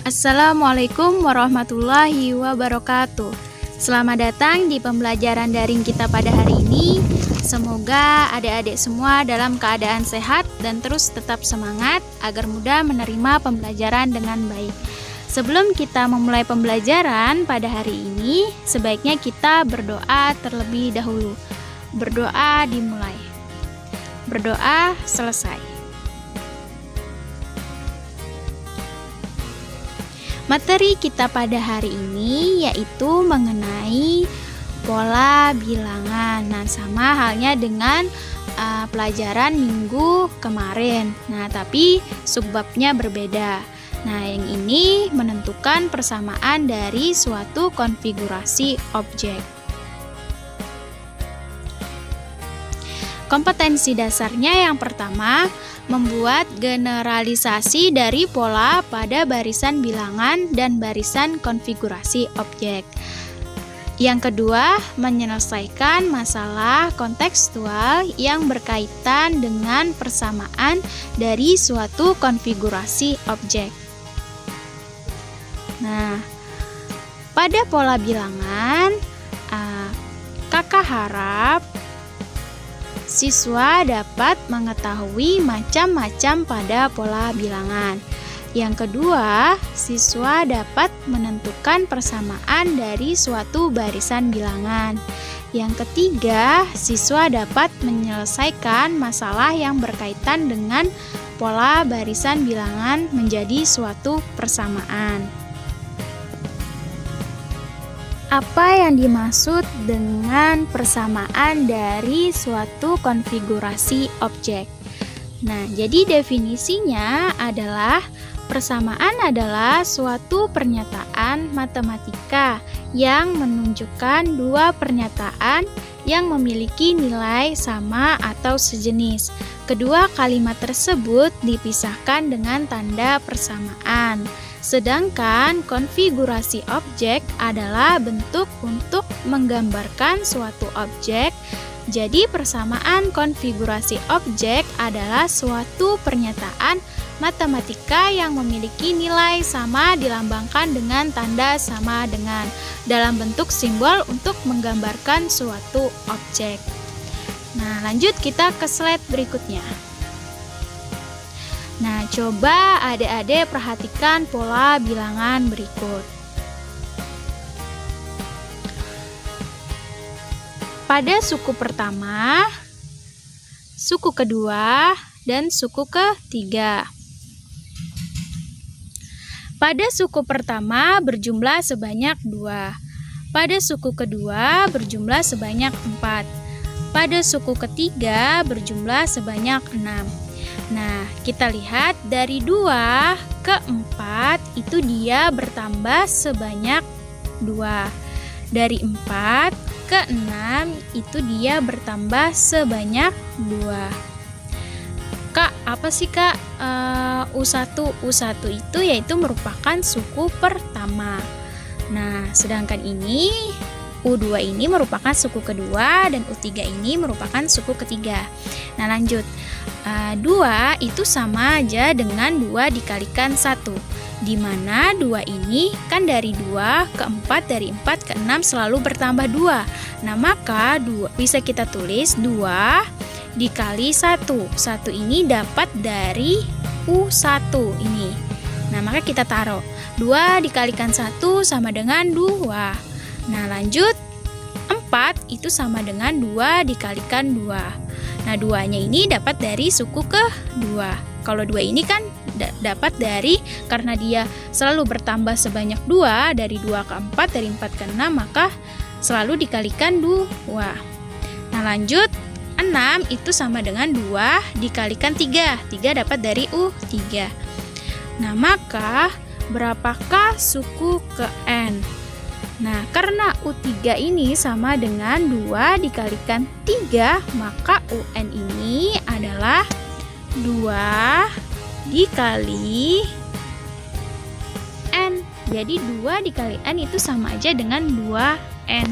Assalamualaikum warahmatullahi wabarakatuh. Selamat datang di pembelajaran daring kita pada hari ini. Semoga adik-adik semua dalam keadaan sehat dan terus tetap semangat agar mudah menerima pembelajaran dengan baik. Sebelum kita memulai pembelajaran pada hari ini, sebaiknya kita berdoa terlebih dahulu. Berdoa dimulai. Berdoa selesai. Materi kita pada hari ini yaitu mengenai pola bilangan. Nah, sama halnya dengan pelajaran minggu kemarin. Nah, tapi subbabnya berbeda. Nah, yang ini menentukan persamaan dari suatu konfigurasi objek. Kompetensi dasarnya yang pertama, membuat generalisasi dari pola pada barisan bilangan dan barisan konfigurasi objek. Yang kedua, menyelesaikan masalah kontekstual yang berkaitan dengan persamaan dari suatu konfigurasi objek. Nah, pada pola bilangan, kakak harap siswa dapat mengetahui macam-macam pada pola bilangan. Yang kedua, siswa dapat menentukan persamaan dari suatu barisan bilangan. Yang ketiga, siswa dapat menyelesaikan masalah yang berkaitan dengan pola barisan bilangan menjadi suatu persamaan. Apa yang dimaksud dengan persamaan dari suatu konfigurasi objek? Nah, jadi definisinya adalah persamaan adalah suatu pernyataan matematika yang menunjukkan dua pernyataan yang memiliki nilai sama atau sejenis. Kedua kalimat tersebut dipisahkan dengan tanda persamaan. Sedangkan konfigurasi objek adalah bentuk untuk menggambarkan suatu objek. Jadi persamaan konfigurasi objek adalah suatu pernyataan matematika yang memiliki nilai sama dilambangkan dengan tanda sama dengan dalam bentuk simbol untuk menggambarkan suatu objek. Nah, lanjut kita ke slide berikutnya. Nah, coba adik-adik perhatikan pola bilangan berikut. Pada suku pertama, suku kedua, dan suku ketiga. Pada suku pertama berjumlah sebanyak 2. Pada suku kedua berjumlah sebanyak 4. Pada suku ketiga berjumlah sebanyak 6. Nah, kita lihat dari 2 ke 4 itu dia bertambah sebanyak 2. Dari 4 ke 6 itu dia bertambah sebanyak 2. Kak, apa sih Kak U1? U1 itu yaitu merupakan suku pertama. Nah, sedangkan ini U2 ini merupakan suku kedua dan U3 ini merupakan suku ketiga. Nah, lanjut. 2 itu sama aja dengan 2 dikalikan 1, di mana 2 ini kan dari 2 ke 4, dari 4 ke 6 selalu bertambah 2. Nah, maka bisa kita tulis 2 dikali 1. 1 ini dapat dari U1 ini. Nah, maka kita taruh 2 dikalikan 1 sama dengan 2. Nah, lanjut 4 itu sama dengan 2 dikalikan 2. Nah, 2-nya ini dapat dari suku kedua. Kalau 2 ini kan dapat dari, karena dia selalu bertambah sebanyak 2, dari 2 ke 4, dari 4 ke 6, maka selalu dikalikan 2. Nah, lanjut 6 itu sama dengan 2 dikalikan 3. 3 dapat dari U3. Nah, maka berapakah suku ke N? Nah, karena U3 ini sama dengan 2 dikalikan 3, maka UN ini adalah 2 dikali N. Jadi 2 dikali N itu sama aja dengan 2N.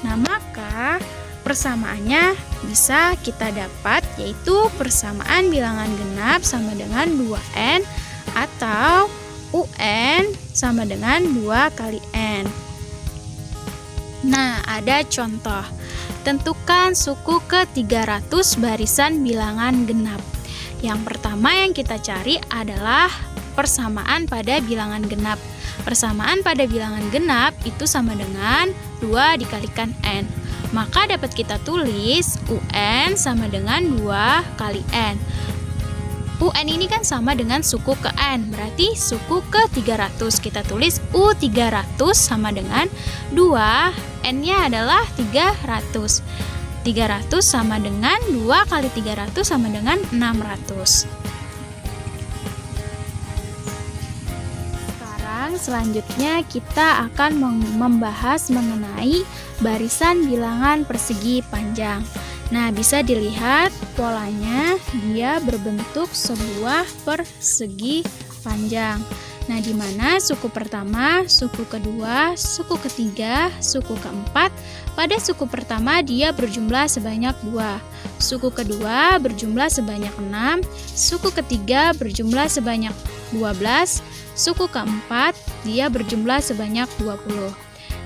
Nah, maka persamaannya bisa kita dapat, yaitu persamaan bilangan genap sama dengan 2N atau UN sama dengan 2 kali N. Nah, ada contoh. Tentukan suku ke-300 barisan bilangan genap. Yang pertama yang kita cari adalah persamaan pada bilangan genap. Persamaan pada bilangan genap itu sama dengan 2 dikalikan N. Maka dapat kita tulis UN sama dengan 2 kali N. UN ini kan sama dengan suku ke N, berarti suku ke 300. Kita tulis U300 sama dengan 2, N-nya adalah 300. 300 sama dengan 2 kali 300 sama dengan 600. Sekarang selanjutnya kita akan membahas mengenai barisan bilangan persegi panjang. Nah, bisa dilihat polanya, dia berbentuk sebuah persegi panjang. Nah, di mana suku pertama, suku kedua, suku ketiga, suku keempat. Pada suku pertama dia berjumlah sebanyak 2. Suku kedua berjumlah sebanyak 6. Suku ketiga berjumlah sebanyak 12. Suku keempat dia berjumlah sebanyak 20.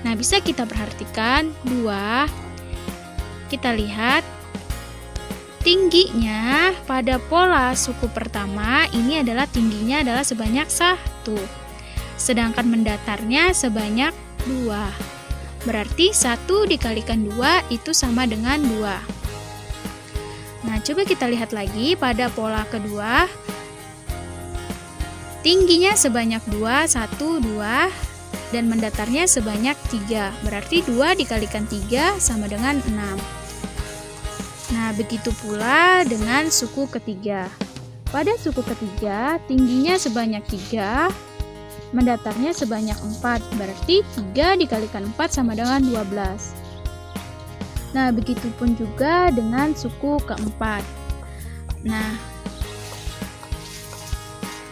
Nah, bisa kita perhatikan 2. Kita lihat tingginya pada pola suku pertama ini adalah tingginya adalah sebanyak 1. Sedangkan mendatarnya sebanyak 2. Berarti 1 dikalikan 2 itu sama dengan 2. Nah, coba kita lihat lagi pada pola kedua. Tingginya sebanyak 2, 1, 2. Dan mendatarnya sebanyak 3. Berarti 2 dikalikan 3 sama dengan 6. Nah, begitu pula dengan suku ketiga. Pada suku ketiga, tingginya sebanyak 3, mendatarnya sebanyak 4. Berarti 3 dikalikan 4 sama dengan 12. Nah, begitupun juga dengan suku keempat. Nah,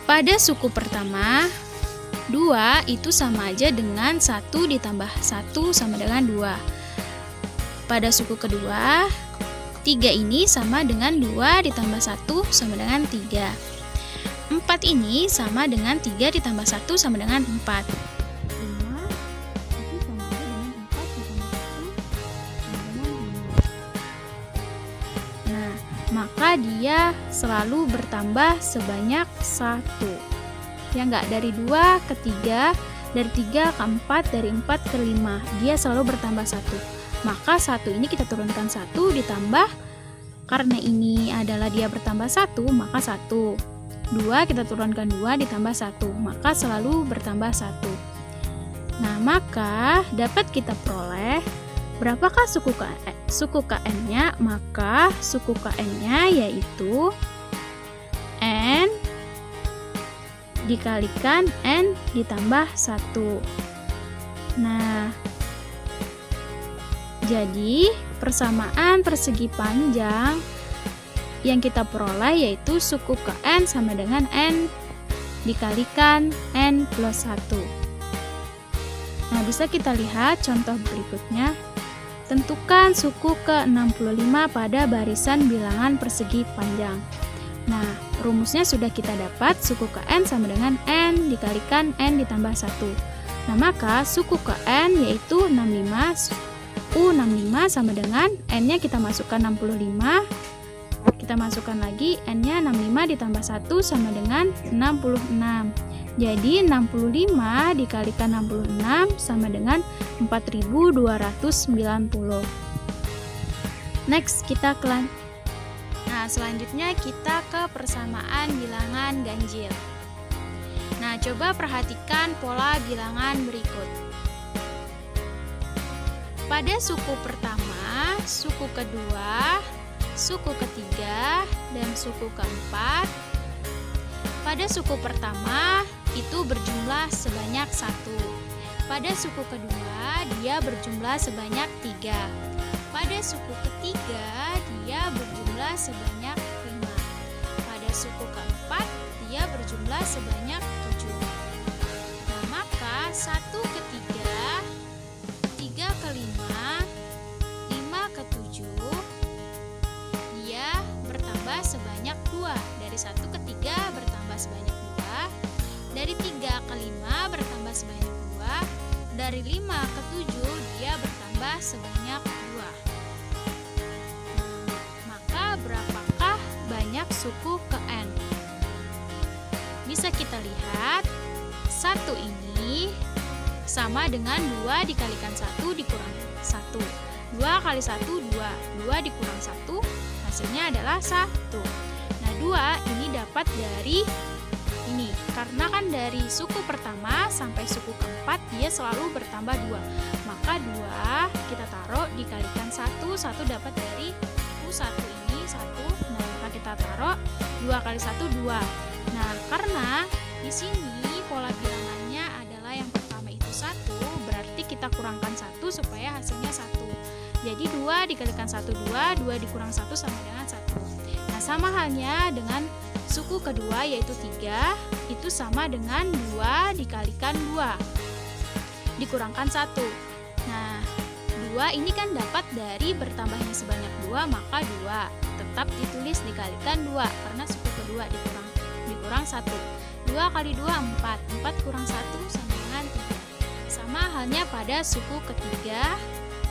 pada suku pertama, 2 itu sama aja dengan 1 ditambah 1 sama dengan 2. Pada suku kedua, 3 ini sama dengan 2 ditambah 1 sama dengan 3. 4 ini sama dengan 3 ditambah 1 sama dengan 4. 5 itu sama dengan 4 ditambah 1 sama dengan 5. Nah, maka dia selalu bertambah sebanyak 1. Ya enggak, dari 2 ke 3, dari 3 ke 4, dari 4 ke 5. Dia selalu bertambah 1. Maka 1 ini kita turunkan 1 ditambah, karena ini adalah dia bertambah 1, maka 1. 2 kita turunkan 2 ditambah 1, maka selalu bertambah 1. Nah, maka dapat kita peroleh berapakah suku KN-nya? Maka suku KN-nya yaitu N dikalikan N ditambah 1. Nah, jadi persamaan persegi panjang yang kita peroleh yaitu suku KN sama dengan N dikalikan N plus 1. Nah, bisa kita lihat contoh berikutnya. Tentukan suku ke-65 pada barisan bilangan persegi panjang. Nah, rumusnya sudah kita dapat, suku KN sama dengan N dikalikan N ditambah 1. Nah, maka suku KN yaitu 65, U65 sama dengan N-nya kita masukkan 65, kita masukkan lagi N-nya 65 ditambah 1 sama dengan 66. Jadi 65 dikalikan 66 sama dengan 4290. Next, kita Nah, selanjutnya kita ke persamaan bilangan ganjil. Nah, coba perhatikan pola bilangan berikut. Pada suku pertama, suku kedua, suku ketiga, dan suku keempat. Pada suku pertama itu berjumlah sebanyak 1. Pada suku kedua dia berjumlah sebanyak 3. Pada suku ketiga dia berjumlah sebanyak 5. Pada suku keempat dia berjumlah sebanyak 7. Nah, maka 1 ke 3, 3 ke 5, 5 ke 7 dia bertambah sebanyak 2. Dari 1 ke 3 bertambah sebanyak 2. Dari 3 ke Dari 5 ke 7 dia bertambah sebanyak 2. Maka berapakah banyak suku ke N? Bisa kita lihat 1 ini sama dengan 2 dikalikan 1 dikurang 1. 2 kali 1 2. 2 dikurang 1 hasilnya adalah 1. Nah 2 ini dapat dari ini, karena kan dari suku pertama sampai suku keempat dia selalu bertambah 2. Maka 2 kita taruh dikalikan 1 dapat dari 1 ini 1. Nah, maka kita taruh 2 kali 1 2. Nah, karena di sini pola bilangannya adalah yang pertama itu 1, berarti kita kurangkan 1 supaya hasilnya 1. Jadi 2 dikalikan 1 2, 2 dikurang 1 sama dengan 1. Nah, sama halnya dengan suku kedua yaitu 3, itu sama dengan 2 dikalikan 2 dikurangkan 1. Nah 2 ini kan dapat dari bertambahnya sebanyak 2, maka 2 tetap ditulis dikalikan 2 karena suku kedua dikurang 1. 2 kali 2 4, 4 kurang 1 sama dengan 3. Sama halnya pada suku ketiga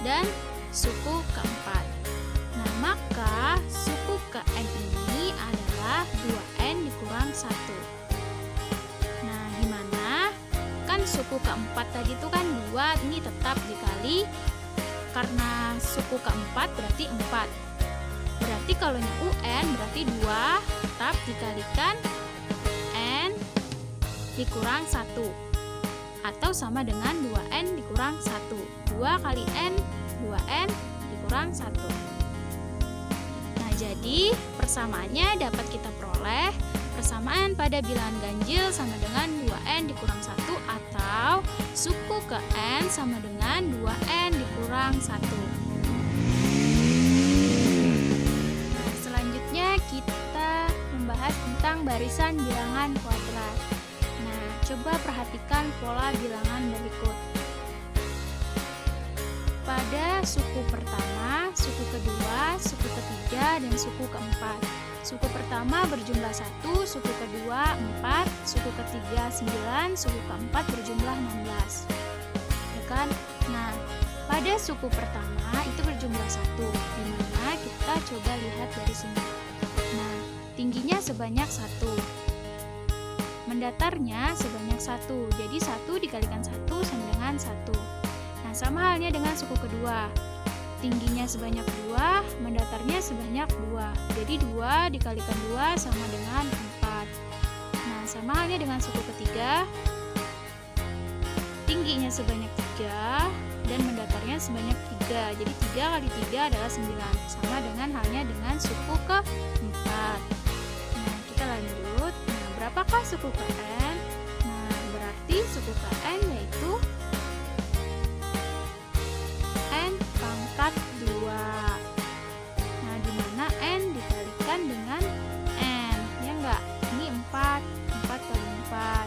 dan suku keempat. Nah maka suku ke N ini adalah 2N dikurang 1. Nah gimana? Kan suku keempat tadi itu kan 2 ini tetap dikali, karena suku keempat berarti 4. Berarti kalau ini UN berarti 2 tetap dikalikan N dikurang 1. Atau sama dengan 2N dikurang 1. 2 kali N 2N dikurang 1. Jadi persamaannya dapat kita peroleh persamaan pada bilangan ganjil sama dengan 2N dikurang 1 atau suku ke N sama dengan 2N dikurang 1. Nah, selanjutnya kita membahas tentang barisan bilangan kuadrat. Nah, coba perhatikan pola bilangan berikut. Pada suku pertama, suku kedua, suku ketiga, dan suku keempat. Suku pertama berjumlah 1, suku kedua 4, suku ketiga 9, suku keempat berjumlah 16. Ya kan? Nah, pada suku pertama itu berjumlah 1, dimana kita coba lihat dari sini. Nah, tingginya sebanyak 1. Mendatarnya sebanyak 1. Jadi 1 dikalikan 1 sama dengan 1. Nah, sama halnya dengan suku kedua. Tingginya sebanyak 2, mendatarnya sebanyak 2. Jadi 2 dikalikan 2 sama dengan 4. Nah, sama halnya dengan suku ketiga. Tingginya sebanyak 3 dan mendatarnya sebanyak 3. Jadi 3 kali 3 adalah 9. Sama dengan halnya dengan suku keempat. Nah, kita lanjut. Nah, berapakah suku ke N? Nah, berarti suku ke N yaitu N pangkat 2. Nah, di mana N dikalikan dengan N, ya enggak? Ini 4, 4 kali 4,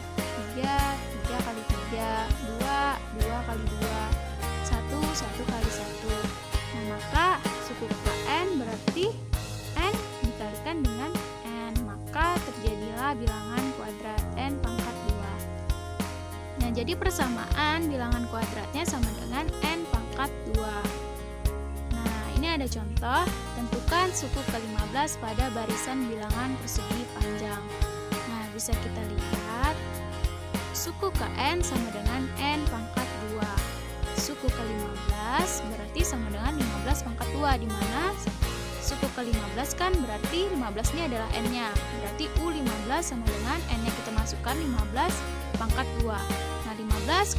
3, 3 kali 3, 2, 2 kali 2, 1, 1 kali 1. Nah, maka suku ke N berarti N dikalikan dengan N, maka terjadilah bilangan kuadrat N pangkat 2. Nah, jadi persamaan bilangan kuadratnya sama dengan N pangkat 2. Nah, ini ada contoh. Tentukan suku ke-15 pada barisan bilangan persegi panjang. Nah, bisa kita lihat suku ke N sama dengan N pangkat 2. Suku ke-15 berarti sama dengan 15 pangkat 2, di mana suku ke-15 kan berarti 15 ini adalah N-nya. Berarti U15 sama dengan N-nya kita masukkan 15 pangkat 2. Nah, 15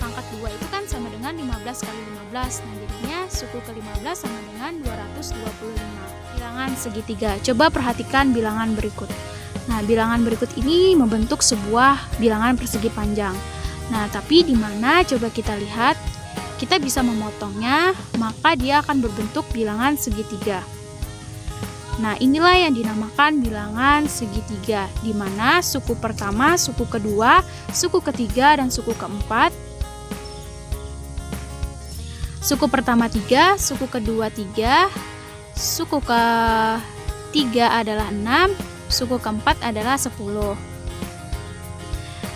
pangkat 2 itu kan sama dengan 15 kali 15. Nah, jadinya suku ke-15 sama dengan 225. Bilangan segitiga. Coba perhatikan bilangan berikut. Nah, bilangan berikut ini membentuk sebuah bilangan persegi panjang. Nah, tapi di mana coba kita lihat, kita bisa memotongnya, maka dia akan berbentuk bilangan segitiga. Nah, inilah yang dinamakan bilangan segitiga, di mana suku pertama, suku kedua, suku ketiga, dan suku keempat. Suku pertama 3, suku kedua 3, suku ketiga adalah 6, suku keempat adalah 10.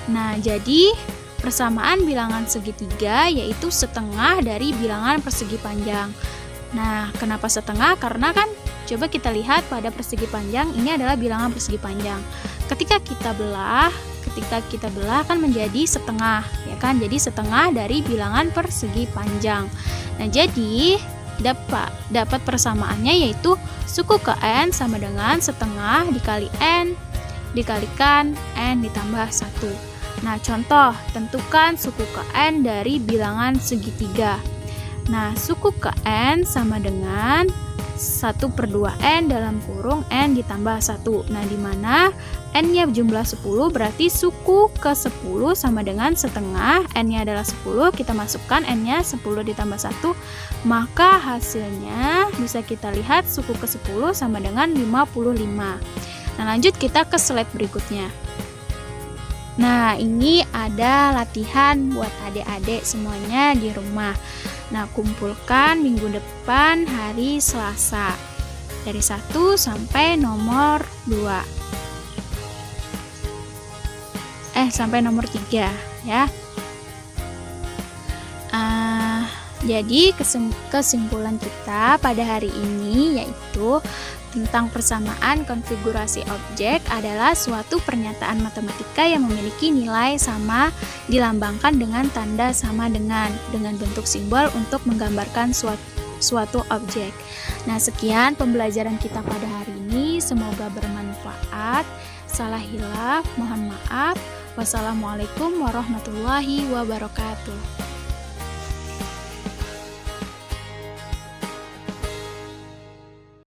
Nah, jadi persamaan bilangan segitiga yaitu setengah dari bilangan persegi panjang. Nah, kenapa setengah? Karena kan coba kita lihat pada persegi panjang, ini adalah bilangan persegi panjang. Ketika kita belah kan menjadi setengah, ya kan? Jadi setengah dari bilangan persegi panjang. Nah, jadi dapat persamaannya yaitu suku ke n sama dengan setengah dikali n dikalikan n ditambah 1. Nah, contoh, tentukan suku ke n dari bilangan segitiga. Nah, suku ke n sama dengan 1/2n dalam kurung n ditambah 1. Nah, di mana n-nya jumlah 10, berarti suku ke 10 sama dengan setengah. N-nya adalah 10, kita masukkan n-nya 10 ditambah 1. Maka hasilnya bisa kita lihat suku ke 10 sama dengan 55. Nah, lanjut kita ke slide berikutnya. Nah, ini ada latihan buat adik-adik semuanya di rumah. Nah, kumpulkan minggu depan hari Selasa dari 1 sampai nomor 2. Sampai nomor 3 ya. Jadi kesimpulan kita pada hari ini yaitu tentang persamaan konfigurasi objek adalah suatu pernyataan matematika yang memiliki nilai sama dilambangkan dengan tanda sama dengan bentuk simbol untuk menggambarkan suatu objek. Nah, sekian pembelajaran kita pada hari ini, semoga bermanfaat. Salah hilaf mohon maaf. Wassalamualaikum warahmatullahi wabarakatuh.